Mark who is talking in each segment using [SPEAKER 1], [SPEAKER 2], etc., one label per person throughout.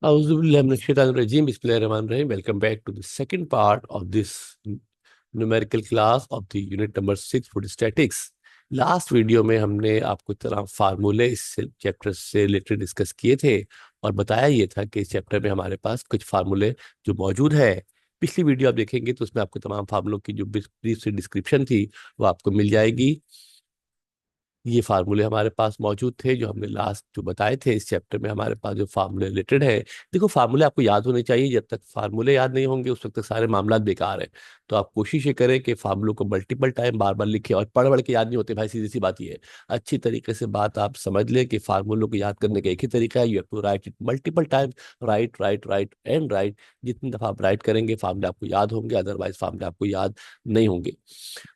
[SPEAKER 1] Welcome back to the second part of this numerical class of the unit number 6 for statics. Last video में हमने आपको तरह फार्मूले इस चैप्टर से रिलेटेड डिस्कस किए थे और बताया ये था कि इस चैप्टर में हमारे पास कुछ फार्मूले जो मौजूद है। पिछली वीडियो आप देखेंगे तो उसमें आपको तमाम फार्मूलों की जो ब्रीफ से डिस्क्रिप्शन थी वो आपको मिल जाएगी। ये फार्मूले हमारे पास मौजूद थे जो हमने लास्ट जो बताए थे। इस चैप्टर में हमारे पास जो फार्मूले रिलेटेड है, देखो फार्मूले आपको याद होने चाहिए। जब तक फार्मूले याद नहीं होंगे उस वक्त तक सारे मामला बेकार है। तो आप कोशिश ये करें कि फार्मूलों को मल्टीपल टाइम बार बार लिखें, और पढ़ पढ़ के याद नहीं होते भाई, सीधी सी बात ये है। अच्छी तरीके से बात आप समझ लें कि फार्मूलों को याद करने का एक ही तरीका है, you have to write it multiple time. Write write write and write. जितनी दफा आप राइट करेंगे फार्मूले आपको याद होंगे, अदरवाइज फार्मूले आपको याद नहीं होंगे।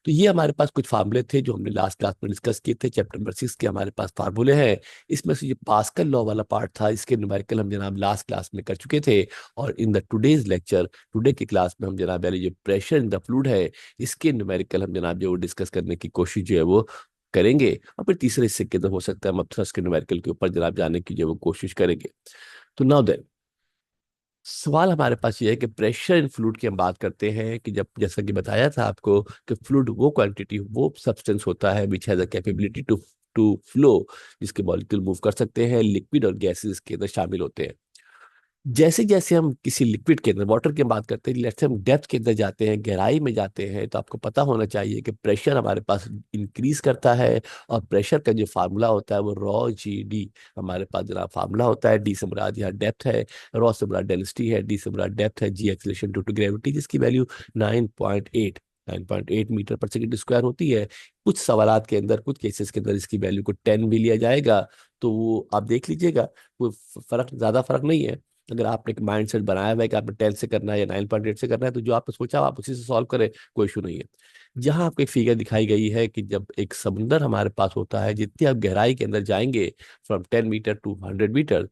[SPEAKER 1] तो ये हमारे पास कुछ फार्मूले थे जो हमने लास्ट क्लास में डिस्कस किए थे। चैप्टर नंबर 6 के हमारे पास फार्मूले हैं। इसमें से जो पास्कल लॉ वाला पार्ट था इसके न्यूमेरिकल हम जनाब लास्ट क्लास में कर चुके थे। और in the today's lecture, today की क्लास में हम जनाब यानी जो प्रेशर इन द फ्लूइड है इसके न्यूमेरिकल हम जनाब जो डिस्कस करने की कोशिश जो है वो करेंगे। और फिर तीसरे हिस्से के अंदर हो सकता है हम थ्रस्ट के न्यूमेरिकल के ऊपर जनाब जाने की जो वो कोशिश करेंगे। तो नाउ देन सवाल हमारे पास ये है कि प्रेशर इन फ्लूइड की हम बात करते हैं कि जब, जैसा कि बताया था आपको, कि फ्लूइड वो क्वांटिटी, वो सब्सटेंस होता है which has a capability to to flow, जिसके मॉलिक्यूल मूव कर सकते हैं। लिक्विड और गैसेस के अंदर शामिल होते हैं। जैसे जैसे हम किसी लिक्विड के अंदर, वाटर की बात करते हैं, लेट्स से हम डेप्थ के अंदर जाते हैं, गहराई में जाते हैं, तो आपको पता होना चाहिए कि प्रेशर हमारे पास इंक्रीज करता है। और प्रेशर का जो फार्मूला होता है वो रॉ जी डी हमारे पास जरा फार्मूला होता है। डी से मुराद यहाँ डेप्थ है, रॉ से मुराद डेंसिटी है, डी से मुराद डेप्थ है, जी एक्सेलरेशन ड्यू टू ग्रेविटी, जिसकी वैल्यू 9.8 9.8 मीटर पर सेकंड स्क्वायर होती है। कुछ सवालात के अंदर, कुछ केसेस के अंदर इसकी वैल्यू को 10 भी लिया जाएगा। तो वो आप देख लीजिएगा, कोई फर्क, ज्यादा फर्क नहीं है। अगर आपने एक माइंड सेट बनाया हुआ है कि आपने 10 से करना है या 9.8 से करना है, तो जो आपने सोचा आप उसी से सॉल्व करें, कोई इशू नहीं है। जहां आपको एक फिगर दिखाई गई है कि जब एक समुंदर हमारे पास होता है, जितनी आप गहराई के अंदर जाएंगे, फ्रॉम 10 मीटर टू 100 मीटर,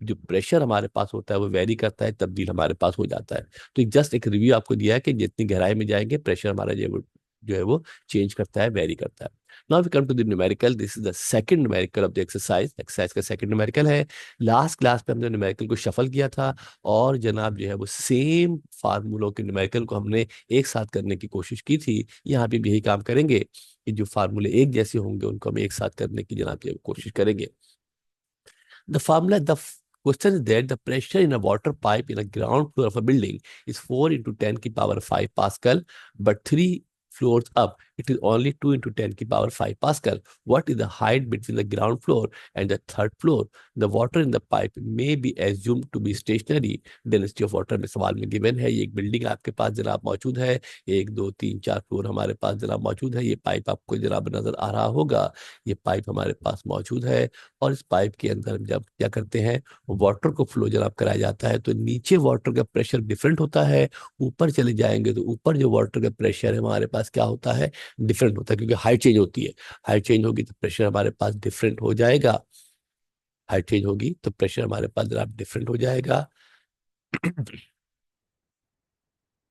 [SPEAKER 1] जो प्रेशर हमारे पास होता है वो वेरी करता है, तब्दील हमारे पास हो जाता है। तो जस्ट एक रिव्यू आपको दिया है कि जितनी गहराई में जाएंगे प्रेशर हमारा जो है वो चेंज करता है, वेरी करता है। Now we come to the numerical. This is the second numerical of the exercise. Exercise का सेकंड न्यूमेरिकल है। लास्ट क्लास में हमने न्यूमेरिकल को शफल किया था और जनाब जो है वो सेम फार्मूलों के न्यूमेरिकल को हमने एक साथ करने की कोशिश की थी। यहाँ पे भी यही काम करेंगे कि जो फार्मूले एक जैसे होंगे उनको हम एक साथ करने की जनाब जो है कोशिश करेंगे। The formula, the question is that the pressure in a water pipe in a ground floor of a building is 4 into 10 की power 5 Pascal, but 3 floors up, it is only 2 into 10 की power 5 Pascal. What is the height between the ground floor and the third floor? The water in the pipe may be assumed to be stationary. Density of water में सवाल में given है। ये एक building आपके पास जनाब मौजूद है, 1 2 3 4 फ्लोर हमारे पास जनाब मौजूद है। ये पाइप आपको जनाब नजर आ रहा होगा। ये पाइप हमारे पास मौजूद है और इस पाइप के अंदर हम जब क्या करते हैं, वाटर को फ्लो जब कराया जाता है तो नीचे वाटर का प्रेशर डिफरेंट होता है। ऊपर चले जाएंगे तो ऊपर जो वाटर का प्रेशर है हमारे पास क्या होता है, डिफरेंट होता है, क्योंकि हाइट चेंज होती है। हाइट चेंज होगी तो प्रेशर हमारे पास डिफरेंट हो जाएगा। हाइट चेंज होगी तो प्रेशर हमारे पास जरा डिफरेंट हो जाएगा।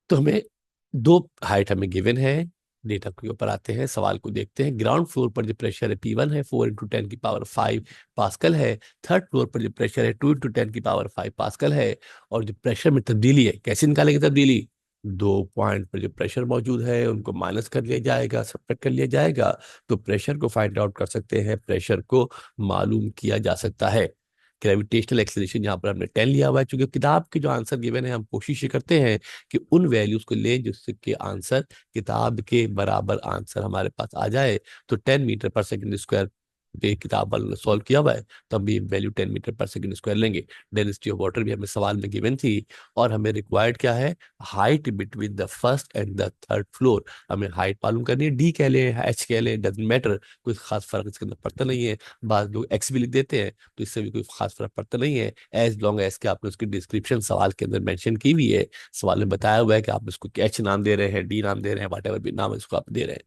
[SPEAKER 1] तो हमें दो हाइट हमें गिवन है। डेटा के ऊपर आते हैं, सवाल को देखते हैं। ग्राउंड फ्लोर पर जो प्रेशर है P1 है, 4 इंटू 10 की पावर 5 पास्कल है। थर्ड फ्लोर पर जो प्रेशर है 2 इंटू 10 की पावर 5 पास्कल है। और जो प्रेशर में तब्दीली है, कैसे निकालेंगे तब्दीली? दो पॉइंट पर जो प्रेशर मौजूद है उनको माइनस कर लिया जाएगा, सब्ट्रैक्ट कर लिया जाएगा। तो प्रेशर को फाइंड आउट कर सकते हैं, प्रेशर को मालूम किया जा सकता है। ग्रेविटेशनल एक्सेलरेशन यहाँ पर हमने 10 लिया हुआ है। चूंकि किताब के जो आंसर गिवन है हम कोशिश ये करते हैं कि उन वैल्यूज को ले जिससे कि आंसर किताब के बराबर आंसर हमारे पास आ जाए। तो 10 मीटर पर सेकंड स्क्वायर पे किताब वालों ने सॉल्व किया हुआ है, तो हम भी वैल्यू 10 मीटर पर सेकंड स्क्वायर लेंगे। डेंसिटी ऑफ वाटर भी हमें सवाल में गिवन थी। और हमें रिक्वायर्ड क्या है, height between the first and the third floor. हमें हाइट मालूम करनी है, डी कह लें एच कह लें, डजेंट मैटर, कोई खास फर्क इसके अंदर पड़ता नहीं है। बाद लोग एक्स भी लिख देते हैं तो इससे भी कोई खास फर्क पड़ता नहीं है, एज लॉन्ग एज के आपने उसकी डिस्क्रिप्शन सवाल के अंदर मेंशन की हुई है। सवाल में बताया हुआ है कि आप इसको एच नाम दे रहे हैं, डी नाम दे रहे हैं, वट एवर भी नाम इसको आप दे रहे हैं।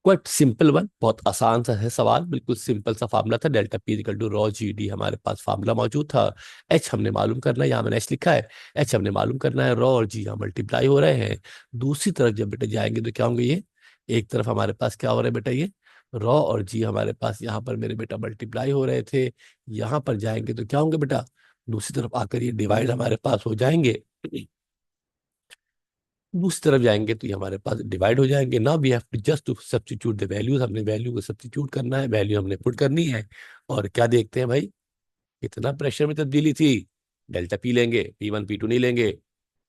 [SPEAKER 1] क्वाइट सिंपल वन, बहुत आसान सा है सवाल, बिल्कुल सिंपल सा फार्मूला था। Delta P equal to rho g d हमारे पास फार्मूला मौजूद था। एच हमने मालूम करना है, यहाँ मैंने एच लिखा है। एच हमने मालूम करना है, रॉ और जी यहाँ मल्टीप्लाई हो रहे हैं। दूसरी तरफ जब बेटा जाएंगे तो क्या होंगे, ये एक तरफ हमारे पास क्या हो रहा है बेटा, ये रॉ और जी हमारे पास यहाँ पर मेरे बेटा मल्टीप्लाई हो रहे थे। यहाँ पर जाएंगे तो क्या होंगे बेटा, दूसरी तरफ आकर ये डिवाइड हमारे पास हो जाएंगे, दूसरी तरफ जाएंगे तो ये हमारे पास डिवाइड हो जाएंगे। Now we have to just to substitute the values, हमने वैल्यू को सब्स्टिट्यूट करना है, वैल्यू हमने पुट करनी है। और क्या देखते हैं भाई, कितना प्रेशर में तब्दीली थी, डेल्टा पी लेंगे, P1 P2 नहीं लेंगे,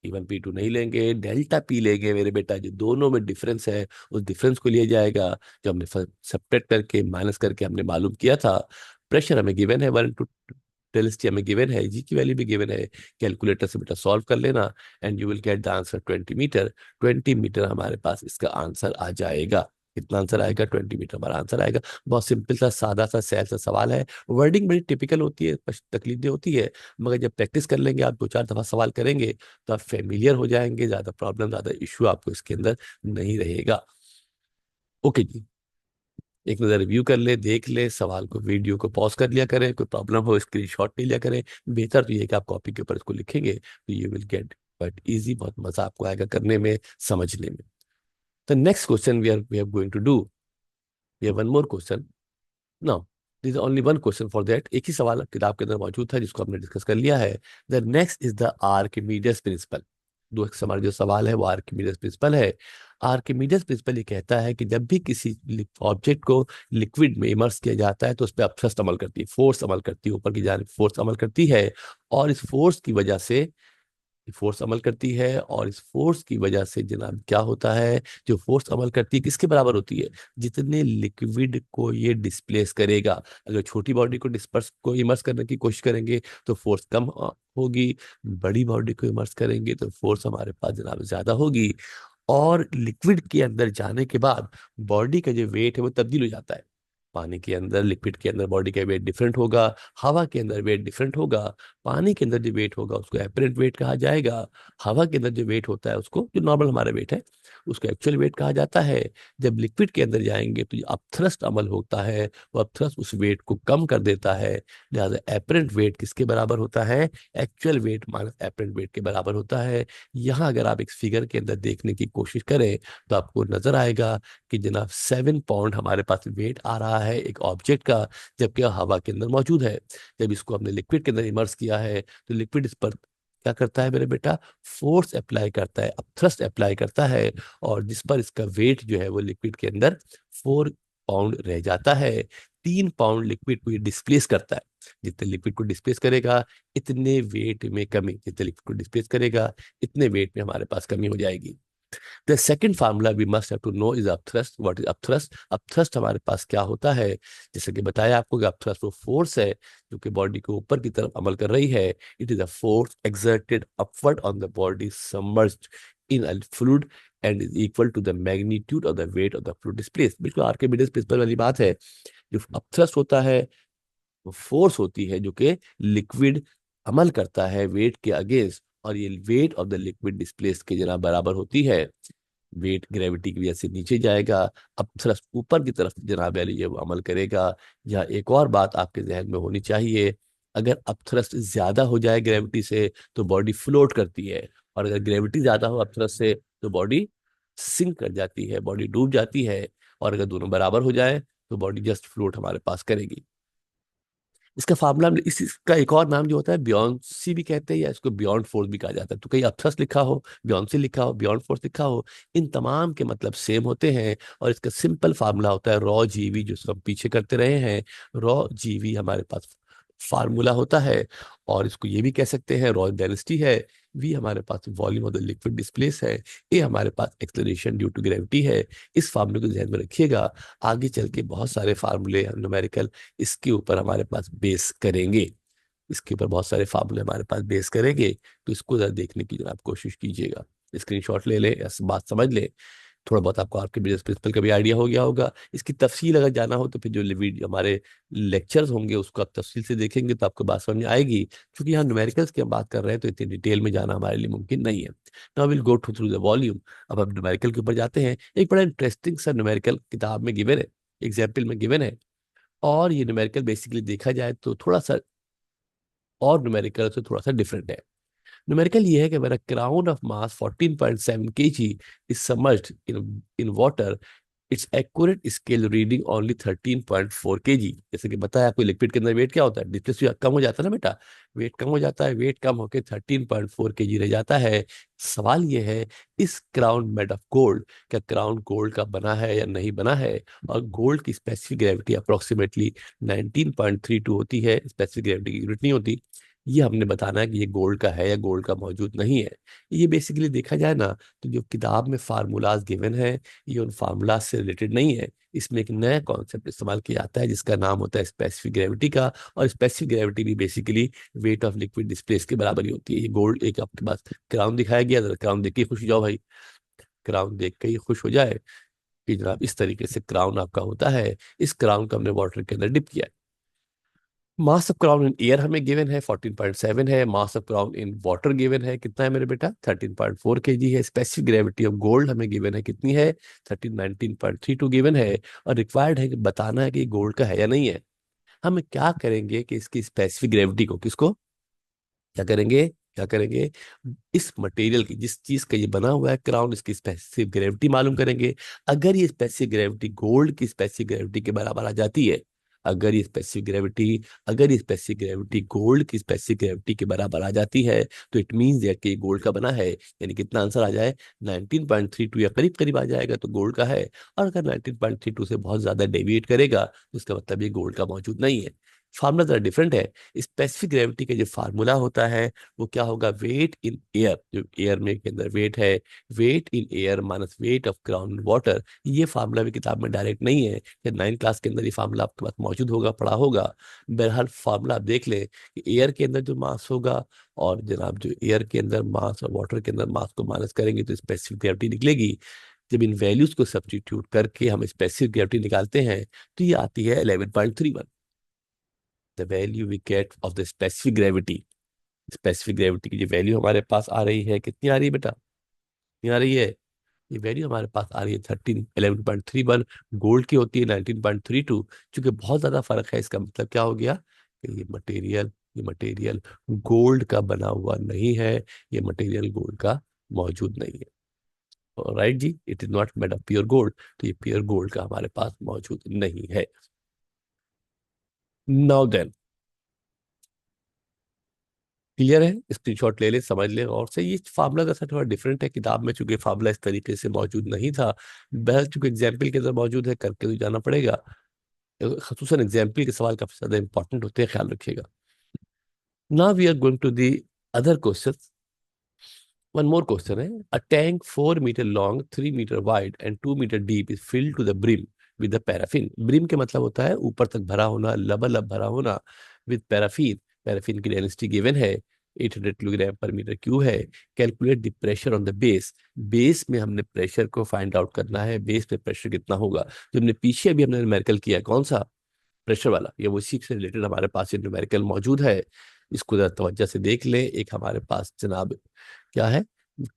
[SPEAKER 1] P1 P2 नहीं लेंगे, डेल्टा पी लेंगे मेरे बेटा। जो दोनों में डिफरेंस है उस डिफरेंस को लिया जाएगा, जो हमने सब्ट्रैक्ट करके माइनस करके हमने मालूम किया था। प्रेशर हमें गिवन है 1 डेंसिटी हमें गिवन है, जी की वैल्यू भी गिवन है, कैलकुलेटर से बेटा सॉल्व कर लेना and you will get the answer 20 metre. 20 metre हमारे पास इसका आंसर आ जाएगा। कितना आंसर आएगा? 20 मीटर हमारा आंसर आएगा। बहुत सिंपल सा सादा सा सहल सा सवाल है। वर्डिंग बड़ी टिपिकल होती है, तकलीफ होती है, मगर जब प्रैक्टिस कर लेंगे, आप 2-4 दफा सवाल करेंगे तो आप फेमिलियर हो जाएंगे, ज्यादा प्रॉब्लम ज्यादा इश्यू आपको इसके अंदर नहीं रहेगा। ओके जी, एक नज़र रिव्यू कर ले, देख ले सवाल को, वीडियो को पॉज कर लिया करें, कोई प्रॉब्लम हो स्क्रीनशॉट ले लिया करें। बेहतर तो ये है कि आप कॉपी के ऊपर इसको लिखेंगे तो you will get but easy, बहुत मजा आपको आएगा करने में, समझने में। तो next question we are going to do, we have one more question now. This only one question for that, एक ही सवाल किताब के अंदर मौजूद था जिसको हमने डिस्कस कर लिया है। The next is the Archimedes principle. दो हमारा जो सवाल है वो आर्किमीडियस प्रिंसिपल है। आर्किमीडियस प्रिंसिपल ये कहता है कि जब भी किसी ऑब्जेक्ट को लिक्विड में इमर्स किया जाता है तो उस पर अपथ्रस्ट अमल करती है, फोर्स अमल करती है, ऊपर की जानिब फोर्स अमल करती है। और इस फोर्स की वजह से फोर्स अमल करती है, और इस फोर्स की वजह से जनाब क्या होता है, जो फोर्स अमल करती है किसके बराबर होती है? जितने लिक्विड को ये डिस्प्लेस करेगा। अगर छोटी बॉडी को डिस्पर्स को इमर्स करने की कोशिश करेंगे तो फोर्स कम होगी, बड़ी बॉडी को इमर्स करेंगे तो फोर्स हमारे पास जनाब ज्यादा होगी। और लिक्विड के अंदर जाने के बाद बॉडी का जो वेट है वो तब्दील हो जाता है। पानी के अंदर, लिक्विड के अंदर बॉडी का वेट डिफरेंट होगा, हवा के अंदर वेट डिफरेंट होगा। पानी के अंदर जो वेट होगा उसको एपरेंट वेट कहा जाएगा। हवा के अंदर जो वेट होता है उसको, जो नॉर्मल हमारा वेट है, उसको एक्चुअल वेट कहा जाता है। जब लिक्विड के अंदर जाएंगे तो जो अपथ्रस्ट अमल होता है वो अपथ्रस्ट उस वेट को कम कर देता है। लिहाजा एपरेंट वेट किसके बराबर होता है? Actual wait minus apparent wait के बराबर होता है। यहाँ अगर आप एक फिगर के अंदर देखने की कोशिश करें तो आपको नजर आएगा कि जनाब 7 पाउंड हमारे पास वेट आ रहा है एक ऑब्जेक्ट का, जबकि हवा के अंदर मौजूद है। जब इसको हमने लिक्विड के अंदर इमर्स किया है तो लिक्विड इस पर क्या करता है मेरे बेटा? फोर्स अप्लाई करता है, अपथ्रस्ट अप्लाई करता है, और जिस पर इसका वेट जो है वो लिक्विड के अंदर 4 पाउंड रह जाता है। 3 पाउंड लिक्विड को ये डिस्प्लेस करता है। जितने लिक्विड को डिस्प्लेस करेगा इतने वेट में कमी, जितने लिक्विड को डिस्प्लेस करेगा इतने वेट में हमारे पास कमी हो जाएगी। The second formula we must have to know is upthrust. What is upthrust? Upthrust हमारे पास क्या होता है? जैसे कि बताया आपको कि अपथ्रस्ट वो फोर्स है जो कि बॉडी को ऊपर की तरफ अमल कर रही है। It is a force exerted upward on the body submerged in a fluid and is equal to the magnitude of the weight of the fluid displaced. बिल्कुल आर्किमिडीज प्रिंसिपल वाली बात है। जो अपथ्रस्ट होता है वो फोर्स होती है जो कि लिक्विड अमल करता है वेट के अगेंस्ट, और ये wait of the liquid displace के जना बराबर होती है। वेट ग्रेविटी की वजह से नीचे जाएगा, अब थ्रस्ट ऊपर की तरफ जनाब वाली ये वो अमल करेगा। या एक और बात आपके जहन में होनी चाहिए, अगर अब थ्रस्ट ज्यादा हो जाए ग्रेविटी से तो बॉडी फ्लोट करती है, और अगर ग्रेविटी ज्यादा हो अब थ्रस्ट से तो बॉडी सिंक कर जाती है, बॉडी डूब जाती है। और अगर दोनों बराबर हो जाए तो बॉडी जस्ट फ्लोट हमारे पास करेगी। इसका फार्मूला, इसका एक और नाम जो होता है बियॉन्सी भी कहते हैं, या इसको बियॉन्ड फोर्स भी कहा जाता है। तो कहीं अपथ्रस्ट लिखा हो, बियॉन्सी लिखा हो, बियॉन्ड फोर्स लिखा हो, इन तमाम के मतलब सेम होते हैं। और इसका सिंपल फार्मूला होता है रॉ जीवी, जो हम पीछे करते रहे हैं। रॉ जीवी हमारे पास फार्मूला होता है। और इसको ये भी कह सकते हैं रॉ डेंसिटी है, वी हमारे पास volume of the liquid displace है, ए हमारे पास एक्सेलरेशन ड्यू टू ग्रेविटी है। इस फार्मूले को ध्यान में रखिएगा, आगे चल के बहुत सारे फार्मूले न्यूमेरिकल इसके ऊपर हमारे पास बेस करेंगे। इसके ऊपर बहुत सारे फार्मूले हमारे पास बेस करेंगे, तो इसको जरा देखने की जरा आप कोशिश कीजिएगा। स्क्रीनशॉट ले ले या बात समझ ले, थोड़ा बहुत आपको आपके बिजनेस प्रिंसिपल का भी आइडिया हो गया होगा। इसकी तफसील अगर जाना हो तो फिर जो वीडियो हमारे लेक्चर्स होंगे उसको आप तफसील से देखेंगे तो आपको बात समझ में आएगी। क्योंकि यहाँ न्यूमेरिकल्स की हम बात कर रहे हैं तो इतनी डिटेल में जाना हमारे लिए मुमकिन नहीं है। Now will go through the volume. अब हम न्यूमेरिकल के ऊपर जाते हैं। एक बड़ा इंटरेस्टिंग सा न्यूमेरिकल किताब में गिवन है, एग्जाम्पल में गिवन है। और ये न्यूमेरिकल बेसिकली देखा जाए तो थोड़ा सा और न्यूमेरिकल से थोड़ा सा डिफरेंट है। न्यूमेरिकल ये है कि मेरा crown of mass 14.7 kg is submerged in water it's accurate scale reading only 13.4 kg। जैसे कि बताया आपको, लिक्विड के अंदर वेट क्या होता है, डिस्प्लेस कम हो जाता है ना बेटा, वेट कम हो जाता है, वेट कम होकर 13.4 kg रह जाता है। सवाल ये है, इस क्राउन मेड ऑफ गोल्ड, क्या क्राउन गोल्ड का बना है या नहीं बना है? और गोल्ड की स्पेसिफिक ग्रेविटी अप्रोक्सीमेटली 19.32 होती है, स्पेसिफिक ग्रेविटी की यूनिट नहीं होती। ये हमने बताना है कि ये गोल्ड का है या गोल्ड का मौजूद नहीं है। ये बेसिकली देखा जाए ना, तो जो किताब में फार्मूलाज गिवन है, ये उन फार्मूला से रिलेटेड नहीं है। इसमें एक नया कॉन्सेप्ट इस्तेमाल किया जाता है जिसका नाम होता है स्पेसिफिक ग्रेविटी का। और स्पेसिफिक ग्रेविटी भी basically weight of liquid displace के बराबर ही होती है। ये गोल्ड एक आपके पास क्राउन दिखाया गया, जरा क्राउन देख के ही खुश हो जाओ भाई, क्राउन देख के ही खुश हो जाए कि जनाब इस तरीके से क्राउन आपका होता है। इस क्राउन को हमने वाटर के अंदर डिप किया है। Mass of crown in air हमें गिवन है 14.7 है। Mass of crown in water given है कितना है मेरे बेटा, 13.4 kg है। स्पेसिफिक ग्रेविटी ऑफ गोल्ड हमें गिवन है कितनी है, 19.32 गिवन है। और रिक्वायर्ड है कि बताना है कि गोल्ड का है या नहीं है। हम क्या करेंगे कि इसकी स्पेसिफिक ग्रेविटी को, किसको, क्या करेंगे, क्या करेंगे, इस मटेरियल की, जिस चीज का ये बना हुआ है क्राउन, इसकी स्पेसिफिक ग्रेविटी मालूम करेंगे। अगर ये स्पेसिफिक ग्रेविटी गोल्ड की स्पेसिफिक ग्रेविटी के बराबर आ जाती है, अगर ये स्पेसिफिक ग्रेविटी, अगर ये स्पेसिफिक ग्रेविटी गोल्ड की स्पेसिफिक ग्रेविटी के बराबर आ जाती है, तो इट मीन्स दैट कि गोल्ड का बना है। यानी कितना आंसर आ जाए, 19.32 या करीब करीब आ जाएगा तो गोल्ड का है। और अगर 19.32 से बहुत ज्यादा डेविएट करेगा तो इसका मतलब ये गोल्ड का मौजूद नहीं है। फार्मूला जरा डिफरेंट है। स्पेसिफिक ग्रेविटी का जो फार्मूला होता है वो क्या होगा, वेट इन एयर, जो एयर में के अंदर वेट है, weight in air minus weight of ground water. ये फार्मूला भी किताब में डायरेक्ट नहीं है, या 9 क्लास के अंदर ये फार्मूला आपके पास मौजूद होगा, पढ़ा होगा। बहरहाल फार्मूला आप देख लें कि एयर के अंदर जो मास होगा, और जनाब जो एयर के अंदर मास और वाटर के अंदर मास को माइनस करेंगे तो स्पेसिफिक ग्रेविटी निकलेगी। जब इन वैल्यूज को सब्स्टिट्यूट करके हम स्पेसिफिक ग्रेविटी निकालते हैं तो ये आती है 11.31। The value we get of the specific gravity, specific gravity की जो वैल्यू हमारे पास आ रही है, कितनी आ रही है बेटा, कितनी आ रही है, ये वैल्यू हमारे पास आ रही है 11.31। गोल्ड की होती है 19.32। चूंकि बहुत ज्यादा फर्क है, इसका मतलब क्या हो गया कि ये मटेरियल गोल्ड का बना हुआ नहीं है, ये मटेरियल गोल्ड का मौजूद नहीं है। राइट जी, it is not made of pure gold, तो ये प्योर गोल्ड का हमारे पास मौजूद नहीं है। नाउ देन, क्लियर है, स्क्रीनशॉट ले ले, समझ ले और से। ये फार्मूला जैसा थोड़ा डिफरेंट है, किताब में चूंकि फार्मूला इस तरीके से मौजूद नहीं था, बहस चूंकि एग्जाम्पल के अंदर मौजूद है, करके तो जाना पड़ेगा। खसूसन एग्जाम्पल के सवाल काफी ज्यादा इंपॉर्टेंट होते हैं, ख्याल रखिएगा। Now we are going to the other question. One more question है, a tank 4 metre long, 3 metre wide and 2 metre deep is filled to the brim with the paraffin. Brim के मतलब होता है ऊपर तक भरा होना, लबालब भरा होना, विद पैराफिन। पैराफिन की डेंसिटी गिवन है 800 किलोग्राम पर मीटर क्यूब है। Calculate the pressure on the base. Base में हमने प्रेशर को फाइंड आउट करना है, बेस पे प्रेशर कितना होगा। जो हमने पीछे अभी हमने न्यूमेरिकल किया है, कौन सा, प्रेशर वाला, ये वो उसी से रिलेटेड हमारे पास ये न्यूमेरिकल मौजूद है। इसको जरा तवज्जो से देख लें। एक हमारे पास जनाब क्या है,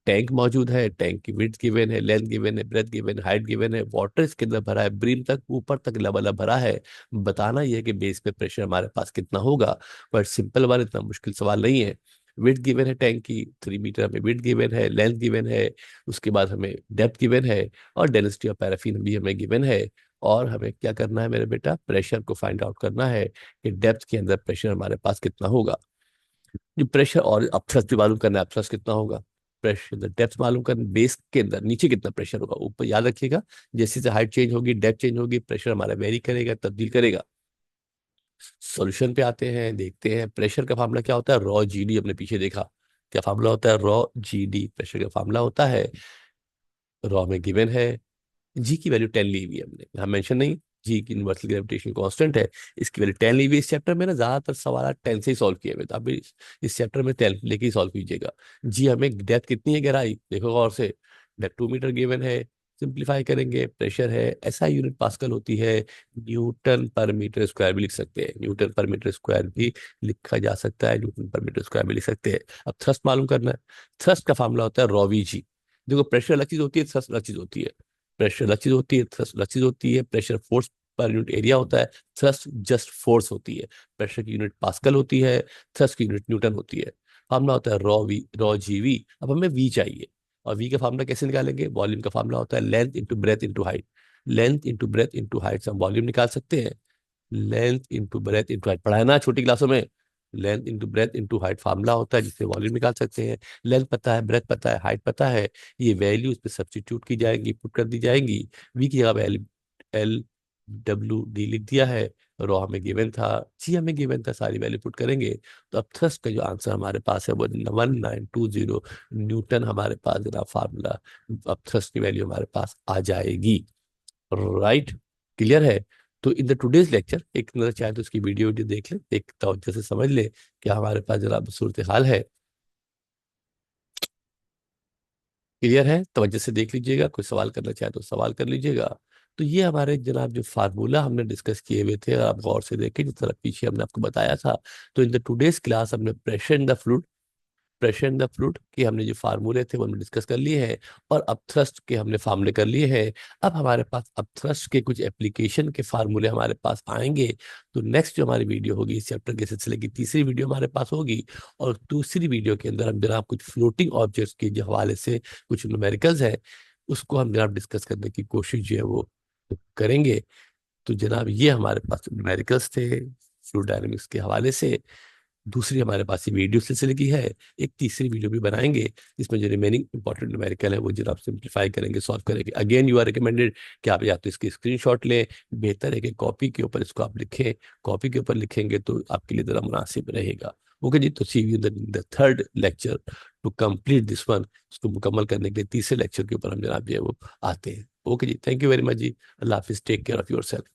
[SPEAKER 1] टैंक मौजूद है, टैंक की विड्थ गिवन है, लेंथ गिवन है, ब्रेथ गिवन है, हाइट गिवन है, वाटर इसके अंदर भरा है, ब्रीम तक ऊपर तक लबालब भरा है। बताना यह है कि बेस पे प्रेशर हमारे पास कितना होगा। बट सिंपल वाला इतना मुश्किल सवाल नहीं है। विड्थ गिवन है टैंक की 3 मीटर, हमें विड्थ गिवन है, लेंथ गिवन है, उसके बाद हमें डेप्थ गिवन है, और डेंसिटी ऑफ पैराफिन भी हमें गिवन है। और हमें क्या करना है मेरे बेटा, प्रेशर को फाइंड आउट करना है कि डेप्थ के अंदर प्रेशर हमारे पास कितना होगा। जो प्रेशर, और अब थ्रस्ट भी मालूम करना है, थ्रस्ट कितना होगा, प्रेशर डेप्थ मालूम करना, बेस के अंदर नीचे कितना प्रेशर होगा, ऊपर याद रखिएगा। जैसे जैसे हाइट चेंज होगी, डेप्थ चेंज होगी, प्रेशर हमारा वेरी करेगा, तब्दील करेगा। सॉल्यूशन पे आते हैं, देखते हैं प्रेशर का फार्मूला क्या होता है, रॉ जीडी, हमने पीछे देखा क्या फार्मूला होता है, रॉ जीडी प्रेशर का फार्मूला होता है। रॉ में गिवन है, जी की वैल्यू 10 ली हुई है हमने, यहाँ मेंशन नहीं। जी की यूनिवर्सल ग्रेविटेशन कांस्टेंट है, इसकी वैल्यू 10 ली हुई है। इस चैप्टर में ना ज्यादातर सवाल 10 से ही सॉल्व किए हुए, तो आप भी इस चैप्टर में 10 लेके ही सॉल्व कीजिएगा। जी हमें डेप्थ कितनी है, गहराई देखो गौर से, डेप्थ 2 मीटर गिवन है। सिंप्लीफाई करेंगे, प्रेशर है, ऐसा यूनिट पास्कल होती है। न्यूटन पर मीटर स्क्वायर भी लिख सकते हैं, न्यूटन पर मीटर स्क्वायर भी लिखा जा सकता है, न्यूटन पर मीटर स्क्वायर भी लिख सकते हैं। अब थ्रस्ट मालूम करना है। थ्रस्ट का फार्मूला होता है रॉ वी जी। देखो प्रेशर अलग चीज होती है, थ्रस्ट अलग चीज होती है। प्रेशर अलग चीज होती है, थ्रस्ट अलग चीज होती है। Pressure force per unit area होता है, थ्रस्ट जस्ट फोर्स होती है। प्रेशर की यूनिट पास्कल होती है, थ्रस्ट की यूनिट न्यूटन होती है। फार्मूला होता है रॉ जी वी। अब हमें वी चाहिए, और वी का फार्मूला कैसे निकालेंगे, वॉल्यूम का फार्मूला होता है length into breadth into height. Length into breadth into height हम वॉल्यूम निकाल सकते हैं। Length into breadth into height पढ़ा है ना छोटी क्लासों में। Length into breadth into height formula होता है जिससे वॉल्यूम निकाल सकते हैं। लेंथ पता है, ब्रेथ पता है, हाइट पता है, ये वैल्यू इस पे सब्स्टिट्यूट की जाएगी, पुट कर दी जाएंगी। वी की जगह एल एल डब्ल्यू डी लिख दिया है। रो हमें गिवन था, जी हमें गिवन था, सारी वैल्यू पुट करेंगे। तो अब थ्रस्ट का जो आंसर हमारे पास है वो 1920 न्यूटन हमारे पास जरा फार्मूला। अब थ्रस्ट की वैल्यू हमारे पास आ जाएगी। राइट, क्लियर है। तो इन द टुडेज लेक्चर एक नजर चाहे तो उसकी वीडियो वीडियो देख ले, एक तवज्जो से समझ ले क्या हमारे पास जरा सूरत हाल है। क्लियर है, तवज्जो से देख लीजिएगा, कोई सवाल करना चाहे तो सवाल कर लीजिएगा। तो ये हमारे जनाब जो फार्मूला हमने डिस्कस किए हुए थे, आप गौर से देखें जिस तरह पीछे हमने आपको बताया था। तो इन द टुडेज क्लास हमने pressure in the fluid, pressure in the fluid के हमने जो फार्मूले थे वो हमने डिस्कस कर लिए हैं। और अब थ्रस्ट के हमने फार्मूले कर लिए हैं। अब हमारे पास अब थ्रस्ट के कुछ एप्लीकेशन के फार्मूले हमारे पास आएंगे। तो नेक्स्ट जो हमारी वीडियो होगी इस चैप्टर के सिलसिले की तीसरी वीडियो हमारे पास होगी। और दूसरी वीडियो के अंदर हम जनाब कुछ फ्लोटिंग ऑब्जेक्ट्स के जो हवाले से कुछ न्यूमेरिकल्स है उसको हम जनाब डिस्कस करने की कोशिश जो है वो करेंगे। तो जनाब ये हमारे पास न्यूमेरिकल्स थे फ्लूइड डायनामिक्स के हवाले से। दूसरी हमारे पास ये वीडियो सिलसिले की है। एक तीसरी वीडियो भी बनाएंगे जिसमें जो रिमेनिंग इंपॉर्टेंट न्यूमेरिकल है वो जरा आप सिंप्लीफाई करेंगे, सॉल्व करेंगे। अगेन यू आर रिकमेंडेड कि आप या तो इसकी स्क्रीनशॉट लें, बेहतर है कि कॉपी के ऊपर इसको आप लिखें। कॉपी के ऊपर लिखेंगे तो आपके लिए ज़रा मुनासिब रहेगा। ओके जी, तो see you the third lecture to complete this one. इसको मुकम्मल करने के लिए तीसरे लेक्चर के ऊपर हम जनाब जो है वो आते हैं। ओके जी, थैंक यू वेरी मच जी। अल्लाह हाफिज़, take care of your self.